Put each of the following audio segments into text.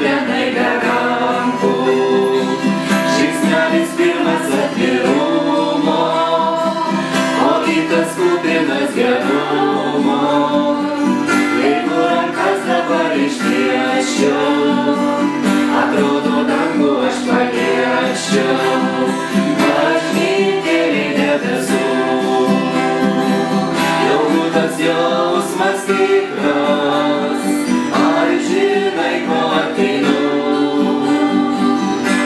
plenai be rankų. Žingsnelis pirmas atvirumo, o kitas kupinas gerumo. Jeigu rankas dabar ištiesčiau, atrodo dangų aš paliesčiau. Bažnytėlė debesų, jau būtas jausmas tikras. Ar žinai, ko ateinu?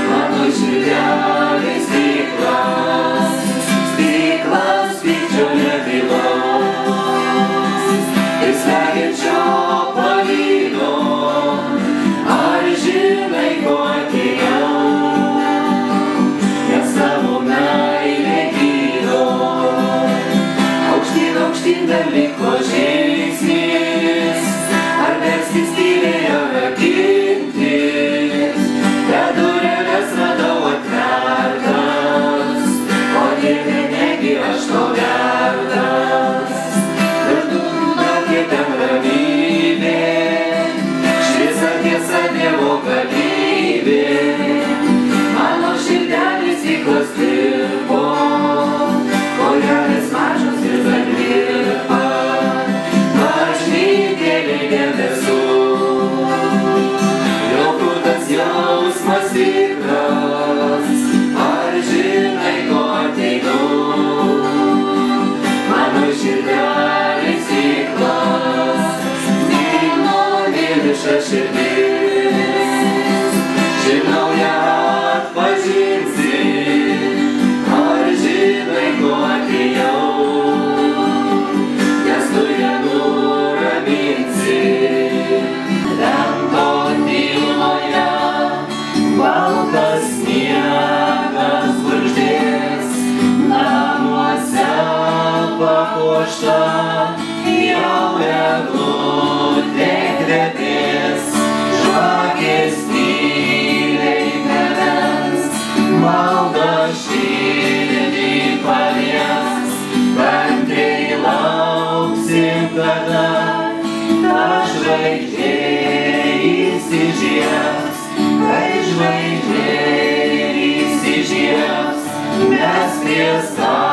Mano širdelės stiklas, stiklas pykčio nebylos, ir slegiančio pavydo. Ar žinai, ko atėjau? Nes tavo meilė gydo. Aukštyn, aukštyn dar liko žingsnis, ar verskis tyliai rakintis. Bet dureles radau atvertas, o Dieve, negi aš to vertas. Virš durų laukia ten ramybė, šviesa, tiesa, Dievo galybė. Mano širdelės stiklas tirpo, kojelės mažos ir zavirpa. Bažnytėlė debesų, jau krūtas jausmas tikras. Ar žinai, ko ateinu? Mano širdelės stiklas, stiklo vieniša širdis. Žinau, ją atpažinsi. Ar žinai, ko atėjau? Nes tu ją nuraminsi. Lento tyloje baltas sniegas gurgždės, namuose papuošta jau eglutė kvepės. Žvakės tyliai meles, malda širdį palies. Kantriai lauksim, kada ta žvaigždė įsižiebs. Kai žvaigždė įsižiebs, mes prie stalo